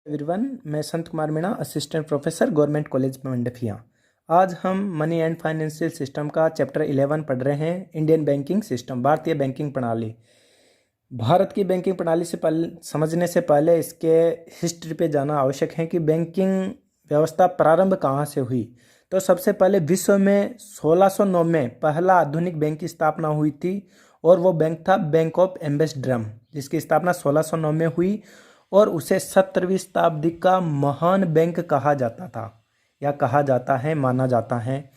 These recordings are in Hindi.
एवरीवन, मैं Sant Kumar Meena, assistant professor, government college Mandphiya. आज हम मनी एंड फाइनेंशियल सिस्टम का चैप्टर 11 पढ़ रहे हैं। इंडियन बैंकिंग सिस्टम, भारतीय बैंकिंग प्रणाली। भारत की बैंकिंग प्रणाली से पहले समझने से पहले इसके हिस्ट्री पे जाना आवश्यक है कि बैंकिंग व्यवस्था प्रारंभ कहाँ से हुई। तो सबसे पहले विश्व में 1609 में पहला आधुनिक बैंक की स्थापना हुई थी और वो बैंक था बैंक ऑफ एम्स्टर्डम, जिसकी स्थापना 1609 में हुई और उसे 17वीं शताब्दी का महान बैंक कहा जाता था या कहा जाता है, माना जाता है।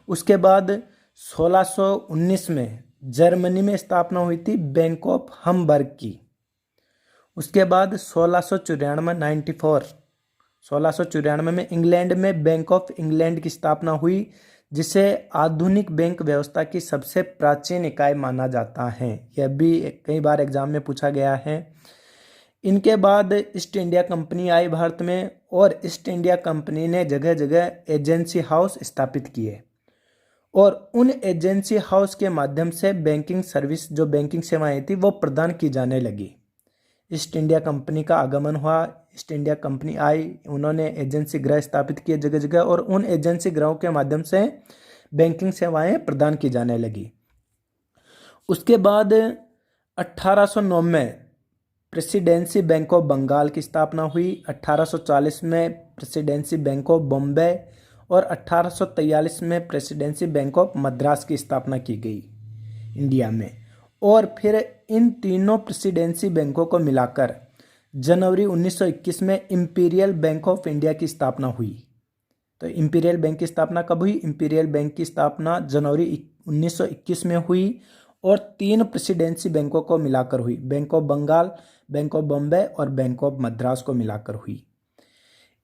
उसके बाद 1619 में जर्मनी में स्थापना हुई थी बैंक ऑफ हमबर्ग की। उसके बाद 1694 में इंग्लैंड में बैंक ऑफ इंग्लैंड की स्थापना हुई, जिसे आधुनिक बैंक व्यवस्था की सबसे प्राचीन इकाई माना जाता है। यह भी कई बार एग्जाम में पूछा गया है। इनके बाद ईस्ट इंडिया कंपनी आई भारत में और ईस्ट इंडिया कंपनी ने जगह जगह एजेंसी हाउस स्थापित किए और उन एजेंसी हाउस के माध्यम से बैंकिंग सर्विस, जो बैंकिंग सेवाएं थी, वो प्रदान की जाने लगी। ईस्ट इंडिया कंपनी का आगमन हुआ, ईस्ट इंडिया कंपनी आई, उन्होंने एजेंसी गृह स्थापित किए जगह जगह और उन एजेंसी गृहों के माध्यम से बैंकिंग सेवाएं प्रदान की जाने लगी। उसके बाद 1809 में प्रेसिडेंसी बैंक ऑफ बंगाल की स्थापना हुई। 1840 में प्रेसिडेंसी बैंक ऑफ बॉम्बे और 1843 में प्रेसिडेंसी बैंक ऑफ मद्रास की स्थापना की गई इंडिया में। और फिर इन तीनों प्रेसिडेंसी बैंकों को मिलाकर जनवरी 1921 में इंपीरियल बैंक ऑफ इंडिया की स्थापना हुई। तो इंपीरियल बैंक की स्थापना कब हुई? इंपीरियल बैंक की स्थापना जनवरी 1921 में हुई और तीन प्रेसिडेंसी बैंकों को मिलाकर हुई, bank of Bengal, bank of Bombay और बैंक ऑफ मद्रास को मिलाकर हुई।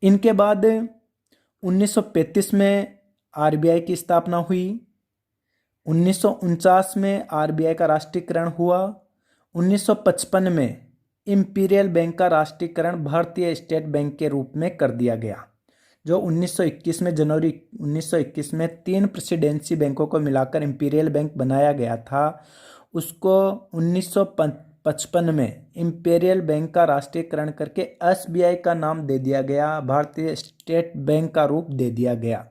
इनके बाद 1935 में आरबीआई की स्थापना हुई। 1949 में आरबीआई का राष्ट्रीयकरण हुआ। 1955 में इंपीरियल बैंक का राष्ट्रीयकरण भारतीय स्टेट बैंक के रूप में कर दिया गया। जो 1921 में, जनवरी 1921 में तीन प्रेसिडेंसी बैंकों को मिलाकर इंपीरियल बैंक बनाया गया था, उसको 1955 में इंपीरियल बैंक का राष्ट्रीयकरण करके एसबीआई का नाम दे दिया गया, भारतीय स्टेट बैंक का रूप दे दिया गया।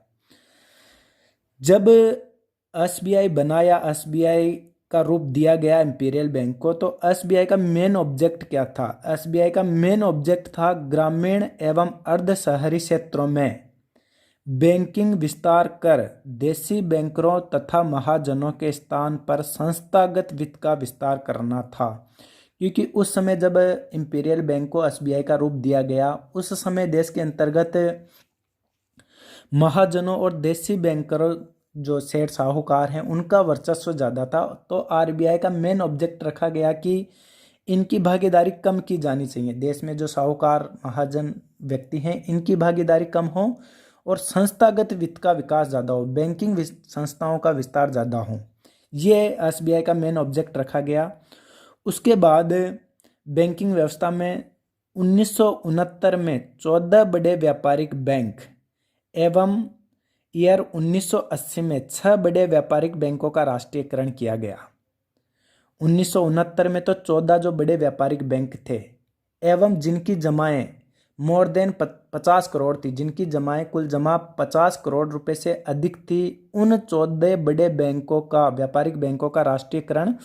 जब एसबीआई बनाया, एसबीआई का रूप दिया गया इंपीरियल बैंक को, तो एसबीआई का मेन ऑब्जेक्ट क्या था? एसबीआई का मेन ऑब्जेक्ट था ग्रामीण एवं अर्ध शहरी क्षेत्रों में बैंकिंग विस्तार कर देसी बैंकरों तथा महाजनों के स्थान पर संस्थागत वित्त का विस्तार करना था। क्योंकि उस समय जब इंपीरियल बैंक को एसबीआई का रूप दिया गया, उस समय देश के अंतर्गत महाजनों और देसी बैंकरों, जो सेठ साहूकार हैं, उनका वर्चस्व ज़्यादा था। तो आरबीआई का मेन ऑब्जेक्ट रखा गया कि इनकी भागीदारी कम की जानी चाहिए। देश में जो साहूकार महाजन व्यक्ति हैं, इनकी भागीदारी कम हो और संस्थागत वित्त का विकास ज़्यादा हो, बैंकिंग संस्थाओं का विस्तार ज़्यादा हो। ये एसबीआई का मेन ऑब्जेक्ट रखा गया। उसके बाद बैंकिंग व्यवस्था में 1969 में 14 बड़े व्यापारिक बैंक एवं ईयर 1980 में 6 बड़े व्यापारिक बैंकों का राष्ट्रीयकरण किया गया। 1969 में तो 14 जो बड़े व्यापारिक बैंक थे एवं जिनकी जमाएं मोर देन 50 करोड़ थी, जिनकी जमाएं कुल जमा 50 करोड़ रुपए से अधिक थी, उन 14 बड़े बैंकों का, व्यापारिक बैंकों का राष्ट्रीयकरण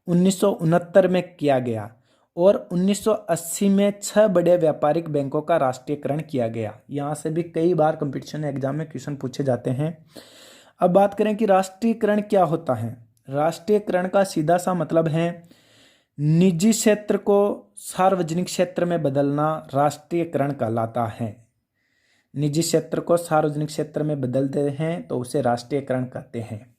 1969 में किया गया और 1980 में 6 बड़े व्यापारिक बैंकों का राष्ट्रीयकरण किया गया। यहाँ से भी कई बार कंपटीशन एग्जाम में क्वेश्चन पूछे जाते हैं। अब बात करें कि राष्ट्रीयकरण क्या होता है। राष्ट्रीयकरण का सीधा सा मतलब है निजी क्षेत्र को सार्वजनिक क्षेत्र में बदलना राष्ट्रीयकरण कहलाता है। निजी क्षेत्र को सार्वजनिक क्षेत्र में बदलते हैं तो उसे राष्ट्रीयकरण कहते हैं।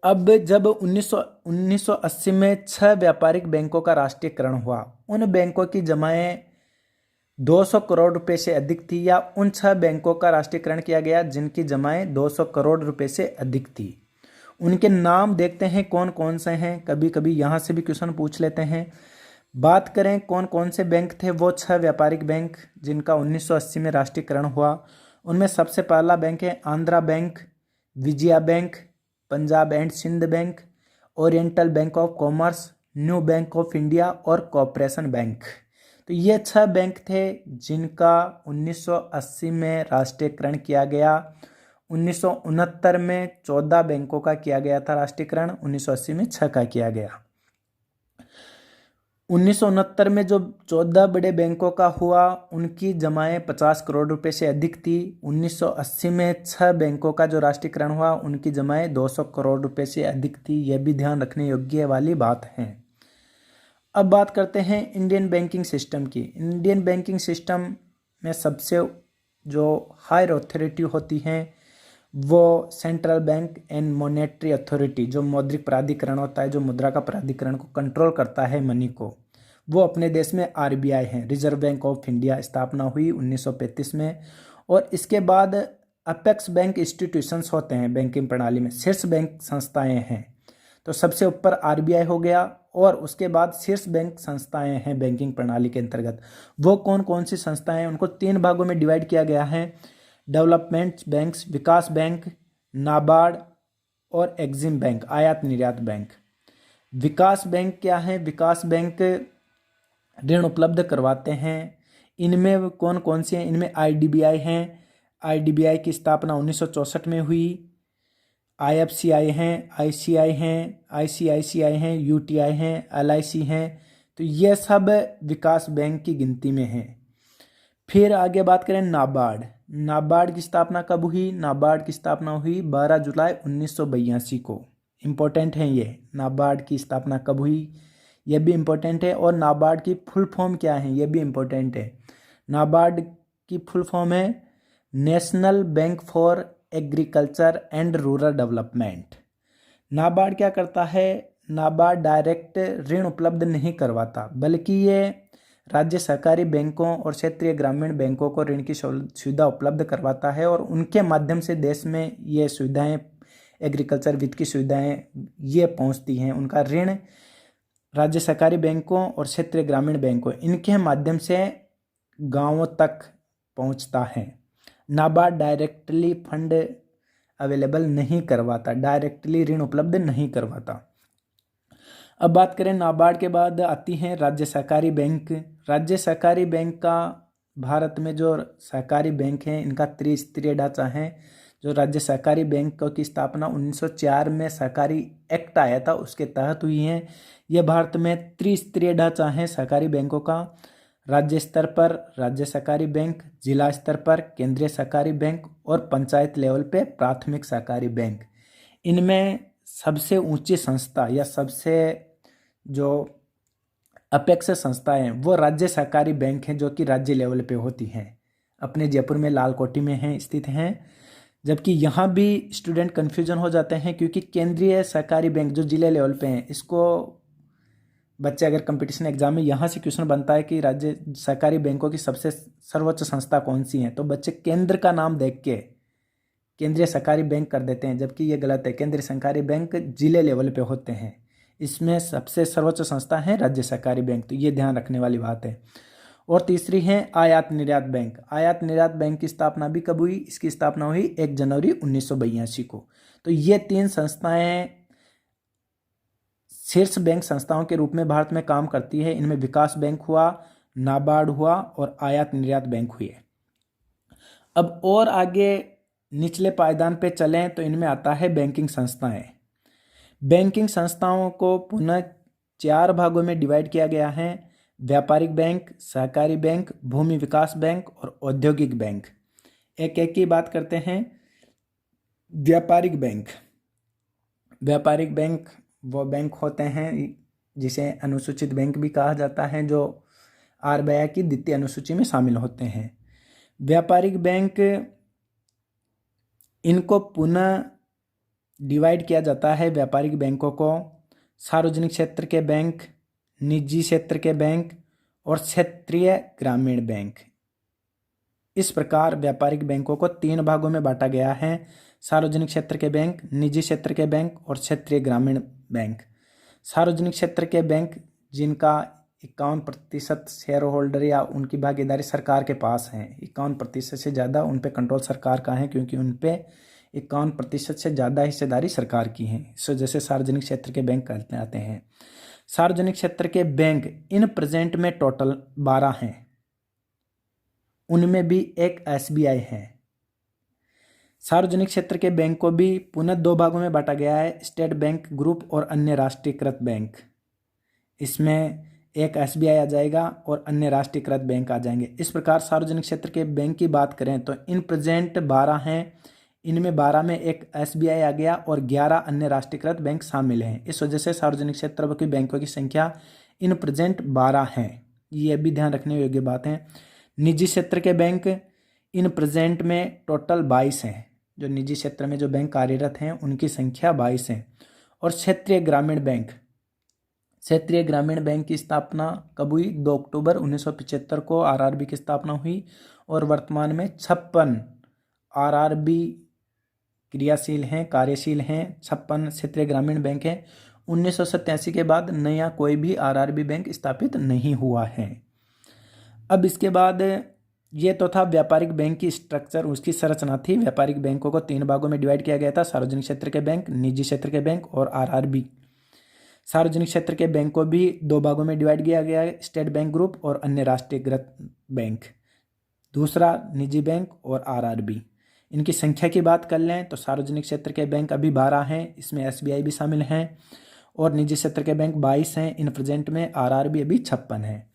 अब जब 1980 में 6 व्यापारिक बैंकों का राष्ट्रीयकरण हुआ, उन बैंकों की जमाएं 200 करोड़ रुपए से अधिक थी, या उन 6 बैंकों का राष्ट्रीयकरण किया गया जिनकी जमाएं 200 करोड़ रुपए से अधिक थी। उनके नाम देखते हैं कौन कौन से हैं, कभी कभी यहाँ से भी क्वेश्चन पूछ लेते हैं। बात करें कौन कौन से बैंक थे, वो 6 व्यापारिक बैंक जिनका 1980 में राष्ट्रीयकरण हुआ, उनमें सबसे पहला बैंक है Andhra bank, Vijaya bank, Punjab and Sindh bank, oriental bank of commerce, new bank of India और कॉर्पोरेशन बैंक। तो ये 6 बैंक थे जिनका 1980 में राष्ट्रीयकरण किया गया। 1969 में 14 बैंकों का किया गया था राष्ट्रीयकरण, 1980 में 6 का किया गया। 1969 में जो 14 बड़े बैंकों का हुआ उनकी जमाएं 50 करोड़ रुपए से अधिक थी। 1980 में 6 बैंकों का जो राष्ट्रीयकरण हुआ उनकी जमाएं 200 करोड़ रुपए से अधिक थी। यह भी ध्यान रखने योग्य वाली बात है। अब बात करते हैं इंडियन बैंकिंग सिस्टम की। इंडियन बैंकिंग सिस्टम में सबसे जो हायर अथॉरिटी होती हैं वो central bank and monetary authority, जो मौद्रिक प्राधिकरण होता है, जो मुद्रा का प्राधिकरण को कंट्रोल करता है मनी को, वो अपने देश में आरबीआई है, रिजर्व बैंक ऑफ इंडिया। स्थापना हुई 1935 में। और इसके बाद अपेक्स बैंक इंस्टीट्यूशंस होते हैं बैंकिंग प्रणाली में, शीर्ष बैंक संस्थाएं हैं। तो सबसे ऊपर आरबीआई हो गया और उसके बाद शीर्ष बैंक संस्थाएं हैं बैंकिंग प्रणाली के अंतर्गत। वो कौन कौन सी संस्थाएं हैं, उनको 3 भागों में डिवाइड किया गया है। डेवलपमेंट बैंक्स, विकास बैंक, नाबार्ड और एग्जिम बैंक, आयात निर्यात बैंक। विकास बैंक क्या है? विकास बैंक ऋण उपलब्ध करवाते हैं। इनमें कौन कौन सी हैं? इनमें आईडीबीआई हैं। आईडीबीआई की स्थापना 1964 में हुई। आईएफसीआई हैं, आईसीआई हैं, आईसीआईसीआई हैं, यूटीआई हैं, एलआईसी हैं। तो ये सब विकास बैंक की गिनती में हैं। फिर आगे बात करें नाबार्ड। नाबार्ड की स्थापना कब हुई? नाबार्ड की स्थापना हुई 12 जुलाई 1982 को। इम्पोर्टेंट है ये, नाबार्ड की स्थापना कब हुई ये भी इम्पोर्टेंट है। और नाबार्ड की फुल फॉर्म क्या है ये भी इम्पोर्टेंट है। नाबार्ड की फुल फॉर्म है national bank for agriculture and rural development. NABARD क्या करता है? नाबार्ड डायरेक्ट ऋण उपलब्ध नहीं करवाता, बल्कि ये राज्य सहकारी बैंकों और क्षेत्रीय ग्रामीण बैंकों को ऋण की सुविधा उपलब्ध करवाता है और उनके माध्यम से देश में ये सुविधाएं, एग्रीकल्चर वित्त की सुविधाएं ये पहुंचती हैं। उनका ऋण राज्य सहकारी बैंकों और क्षेत्रीय ग्रामीण बैंकों, इनके माध्यम से गांवों तक पहुंचता है। नाबार्ड डायरेक्टली फंड अवेलेबल नहीं करवाता, डायरेक्टली ऋण उपलब्ध नहीं करवाता। अब बात करें नाबार्ड के बाद आती हैं राज्य सहकारी बैंक। राज्य सहकारी बैंक का भारत में जो सहकारी बैंक हैं इनका त्रिस्तरीय ढांचा है। जो राज्य सहकारी बैंक की स्थापना 1904 में सहकारी एक्ट आया था उसके तहत हुई है। यह भारत में त्रिस्तरीय ढांचा है सहकारी बैंकों का। राज्य स्तर पर राज्य सहकारी बैंक, जिला स्तर पर केंद्रीय सहकारी बैंक और पंचायत लेवल पे प्राथमिक सहकारी बैंक। इनमें सबसे ऊंची संस्था या सबसे जो अपेक्ष संस्था है वो राज्य सहकारी बैंक है, जो कि राज्य लेवल पे होती हैं। अपने जयपुर में लालकोठी में हैं, स्थित हैं। जबकि यहाँ भी स्टूडेंट कन्फ्यूजन हो जाते हैं क्योंकि केंद्रीय सहकारी बैंक जो जिले लेवल पे हैं, इसको बच्चे अगर कंपटीशन एग्जाम में यहाँ से क्वेश्चन बनता है कि राज्य सहकारी बैंकों की सबसे सर्वोच्च संस्था कौन सी है, तो बच्चे केंद्र का नाम देख के केंद्रीय सहकारी बैंक कर देते हैं, जबकि ये गलत है। केंद्रीय सहकारी बैंक जिले लेवल पे होते हैं। इसमें सबसे सर्वोच्च संस्था है राज्य सहकारी बैंक, तो ये ध्यान रखने वाली बात है। और तीसरी है आयात निर्यात बैंक। आयात निर्यात बैंक की स्थापना भी कब हुई? इसकी स्थापना हुई 1 जनवरी 1982 को। तो ये 3 संस्थाएं शीर्ष बैंक संस्थाओं के रूप में भारत में काम करती है। इनमें विकास बैंक हुआ, नाबार्ड हुआ और आयात निर्यात बैंक हुई है। अब और आगे निचले पायदान पे चलें तो इनमें आता है बैंकिंग संस्थाएं। बैंकिंग संस्थाओं को पुनः 4 भागों में डिवाइड किया गया है। व्यापारिक बैंक, सहकारी बैंक, भूमि विकास बैंक और औद्योगिक बैंक। एक एक की बात करते हैं। व्यापारिक बैंक। व्यापारिक बैंक वो बैंक होते हैं जिसे अनुसूचित बैंक भी कहा जाता है, जो आरबीआई की द्वितीय अनुसूची में शामिल होते हैं। व्यापारिक बैंक, इनको पुनः डिवाइड किया जाता है व्यापारिक बैंकों को सार्वजनिक क्षेत्र के बैंक, निजी क्षेत्र के बैंक और क्षेत्रीय ग्रामीण बैंक। इस प्रकार व्यापारिक बैंकों को 3 भागों में बांटा गया है। सार्वजनिक क्षेत्र के बैंक, निजी क्षेत्र के बैंक और क्षेत्रीय ग्रामीण बैंक। सार्वजनिक क्षेत्र के बैंक जिनका 51% शेयर होल्डर या उनकी भागीदारी सरकार के पास है, 51% से ज़्यादा उन पे कंट्रोल सरकार का है, क्योंकि उन पे 51% से ज़्यादा हिस्सेदारी सरकार की है। इस वजह से सार्वजनिक क्षेत्र के बैंक कहलाते हैं। सार्वजनिक क्षेत्र के बैंक इन प्रेजेंट में टोटल 12 हैं, उनमें भी एक एसबीआई है। सार्वजनिक क्षेत्र के बैंक को भी पुनः 2 भागों में बांटा गया है, स्टेट बैंक ग्रुप और अन्य राष्ट्रीयकृत बैंक। इसमें एक एसबीआई आ जाएगा और अन्य राष्ट्रीयकृत बैंक आ जाएंगे। इस प्रकार सार्वजनिक क्षेत्र के बैंक की बात करें तो इन प्रेजेंट 12 हैं, इनमें 12 में एक एसबीआई आ गया और 11 अन्य राष्ट्रीयकृत बैंक शामिल हैं। इस वजह से सार्वजनिक क्षेत्र की बैंकों की संख्या इन प्रेजेंट 12 हैं। ये भी ध्यान रखने योग्य बात है। निजी क्षेत्र के बैंक इन प्रेजेंट में टोटल 22 हैं। जो निजी क्षेत्र में जो बैंक कार्यरत हैं उनकी संख्या 22 है। और क्षेत्रीय ग्रामीण बैंक, क्षेत्रीय ग्रामीण बैंक की स्थापना कब हुई? 2 अक्टूबर 1975 को आरआरबी की स्थापना हुई और वर्तमान में 56 आरआरबी क्रियाशील हैं, कार्यशील हैं। 56 क्षेत्रीय ग्रामीण बैंक हैं। 1987 के बाद नया कोई भी आरआरबी बैंक स्थापित नहीं हुआ है। अब इसके बाद ये तो था व्यापारिक बैंक की स्ट्रक्चर, उसकी संरचना थी। व्यापारिक बैंकों को 3 भागों में डिवाइड किया गया था, सार्वजनिक क्षेत्र के बैंक, निजी क्षेत्र के बैंक और आरआरबी। सार्वजनिक क्षेत्र के बैंक को भी 2 भागों में डिवाइड किया गया है, स्टेट बैंक ग्रुप और अन्य राष्ट्रीयकृत बैंक। दूसरा निजी बैंक और आरआरबी। इनकी संख्या की बात कर लें तो सार्वजनिक क्षेत्र के बैंक अभी 12 हैं, इसमें एसबीआई भी शामिल हैं। और निजी क्षेत्र के बैंक 22 हैं इन प्रेजेंट में, आरआरबी अभी 56 है।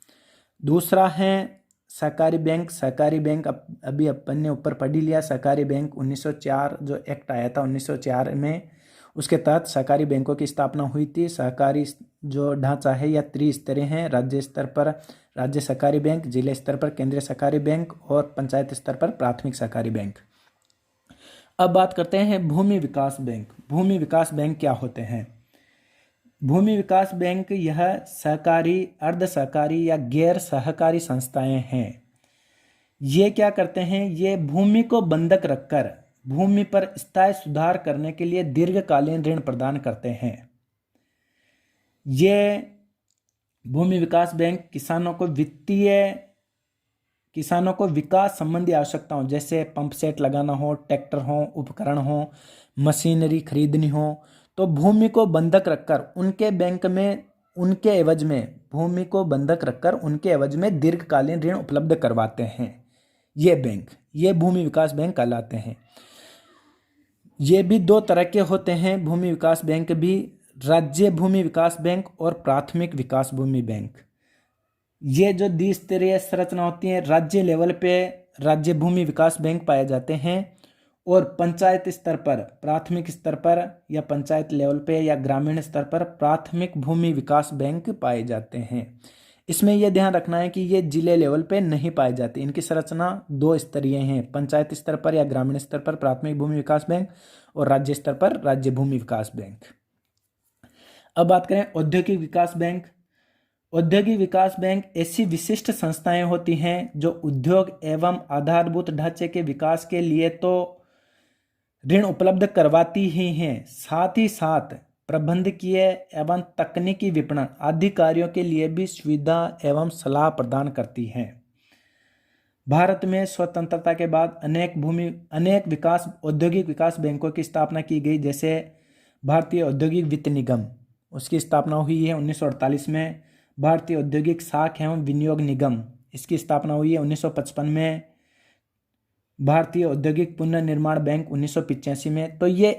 दूसरा है सहकारी बैंक। सहकारी बैंक अभी अपन ने ऊपर पढ़ ही लिया। सहकारी बैंक 1904 जो एक्ट आया था 1904 में, उसके तहत सहकारी बैंकों की स्थापना हुई थी। सहकारी जो ढांचा है यह त्रिस्तरीय है, राज्य स्तर पर राज्य सहकारी बैंक, जिले स्तर पर केंद्रीय सहकारी बैंक और पंचायत स्तर पर प्राथमिक सहकारी बैंक। अब बात करते हैं भूमि विकास बैंक। भूमि विकास बैंक क्या होते हैं? भूमि विकास बैंक यह सहकारी, अर्ध सहकारी या गैर सहकारी संस्थाएं हैं। ये क्या करते हैं? ये भूमि को बंधक रखकर भूमि पर स्थायी सुधार करने के लिए दीर्घकालीन ऋण प्रदान करते हैं। ये भूमि विकास बैंक किसानों को विकास संबंधी आवश्यकताओं जैसे पंप सेट लगाना हो, ट्रैक्टर हो, उपकरण हो, मशीनरी खरीदनी हो, तो भूमि को बंधक रखकर उनके बैंक में उनके एवज में भूमि को बंधक रखकर उनके एवज में दीर्घकालीन ऋण उपलब्ध करवाते हैं। ये बैंक, ये भूमि विकास बैंक कहलाते हैं। ये भी 2 तरह के होते हैं भूमि विकास बैंक भी, राज्य भूमि विकास बैंक और प्राथमिक विकास भूमि बैंक। ये जो द्विस्तरीय संरचना होती है, राज्य लेवल पे राज्य भूमि विकास बैंक पाए जाते हैं और पंचायत स्तर पर, प्राथमिक स्तर पर या पंचायत लेवल पे या ग्रामीण स्तर पर प्राथमिक भूमि विकास बैंक पाए जाते हैं। इसमें यह ध्यान रखना है कि ये जिले लेवल पे नहीं पाए जाते। इनकी संरचना 2 स्तरीय हैं, पंचायत स्तर पर या ग्रामीण स्तर पर प्राथमिक भूमि विकास बैंक और राज्य स्तर पर राज्य भूमि विकास बैंक। अब बात करें औद्योगिक विकास बैंक। औद्योगिक विकास बैंक ऐसी विशिष्ट संस्थाएं होती हैं जो उद्योग एवं आधारभूत ढांचे के विकास के लिए तो ऋण उपलब्ध करवाती ही हैं, साथ ही साथ प्रबंधकीय एवं तकनीकी विपणन आदि कार्यों के लिए भी सुविधा एवं सलाह प्रदान करती हैं। भारत में स्वतंत्रता के बाद अनेक विकास औद्योगिक विकास बैंकों की स्थापना की गई, जैसे भारतीय औद्योगिक वित्त निगम, उसकी स्थापना हुई है 1948 में। भारतीय औद्योगिक साख एवं विनियोग निगम, इसकी स्थापना हुई है 1955 में। भारतीय औद्योगिक पुनर्निर्माण बैंक 1985 में। तो ये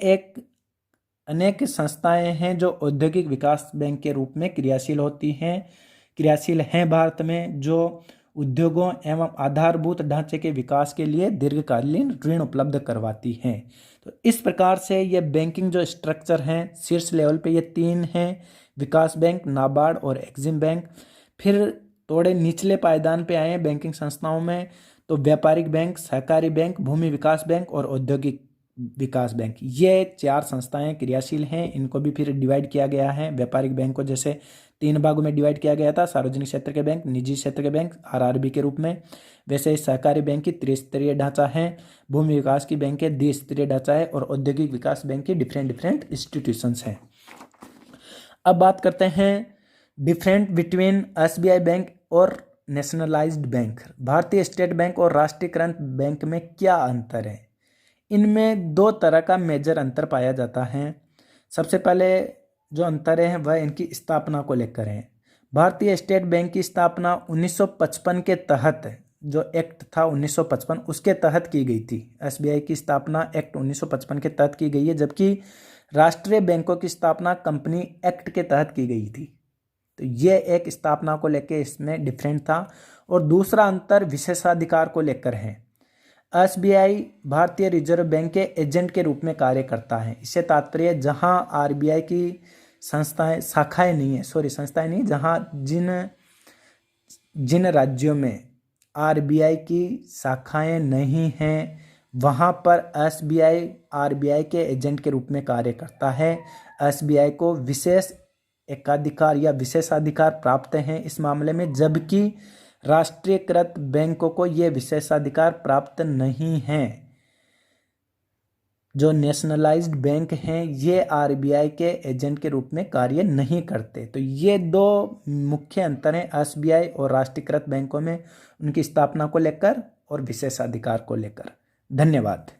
अनेक संस्थाएं हैं जो औद्योगिक विकास बैंक के रूप में क्रियाशील हैं भारत में, जो उद्योगों एवं आधारभूत ढांचे के विकास के लिए दीर्घकालीन ऋण उपलब्ध करवाती हैं। तो इस प्रकार से ये बैंकिंग जो स्ट्रक्चर हैं शीर्ष लेवल पे ये 3 हैं, विकास बैंक, नाबार्ड और एक्सिम बैंक। फिर थोड़े निचले पायदान पे आए हैं बैंकिंग संस्थाओं में, तो व्यापारिक बैंक, सहकारी बैंक, भूमि विकास बैंक और औद्योगिक विकास बैंक। ये 4 संस्थाएं क्रियाशील हैं। इनको भी फिर डिवाइड किया गया है। व्यापारिक बैंक को जैसे 3 भागों में डिवाइड किया गया था, सार्वजनिक क्षेत्र के बैंक, निजी क्षेत्र के बैंक, आरआरबी के रूप में, वैसे सहकारी बैंक की त्रिस्तरीय ढांचा है, भूमि विकास की बैंक के द्विस्तरीय ढांचा है और औद्योगिक विकास बैंक की डिफरेंट इंस्टीट्यूशंस हैं। अब बात करते हैं डिफरेंट बिटवीन एसबीआई बैंक और नेशनलाइज्ड बैंक। भारतीय स्टेट बैंक और राष्ट्रीयकृत बैंक में क्या अंतर है? इनमें 2 तरह का मेजर अंतर पाया जाता है। सबसे पहले जो अंतर है वह इनकी स्थापना को लेकर है। भारतीय स्टेट बैंक की स्थापना 1955 के तहत, जो एक्ट था 1955 उसके तहत की गई थी। एसबीआई की स्थापना एक्ट 1955 के तहत की गई है, जबकि राष्ट्रीय बैंकों की स्थापना कंपनी एक्ट के तहत की गई थी। तो ये एक स्थापना को लेकर इसमें डिफरेंट था। और दूसरा अंतर विशेषाधिकार को लेकर है। एसबीआई भारतीय रिजर्व बैंक के एजेंट के रूप में कार्य करता है। इससे तात्पर्य जहां आरबीआई की शाखाएं नहीं, जहां जिन राज्यों में आरबीआई की शाखाएं नहीं हैं वहां पर एसबीआई आरबीआई के एजेंट के रूप में कार्य करता है। एसबीआई को विशेष एकाधिकार या विशेषाधिकार प्राप्त हैं इस मामले में, जबकि राष्ट्रीयकृत बैंकों को ये विशेषाधिकार प्राप्त नहीं हैं। जो नेशनलाइज्ड बैंक हैं ये आरबीआई के एजेंट के रूप में कार्य नहीं करते। तो ये दो मुख्य अंतर हैं एसबीआई और राष्ट्रीयकृत बैंकों में, उनकी स्थापना को लेकर और विशेषाधिकार को लेकर। धन्यवाद।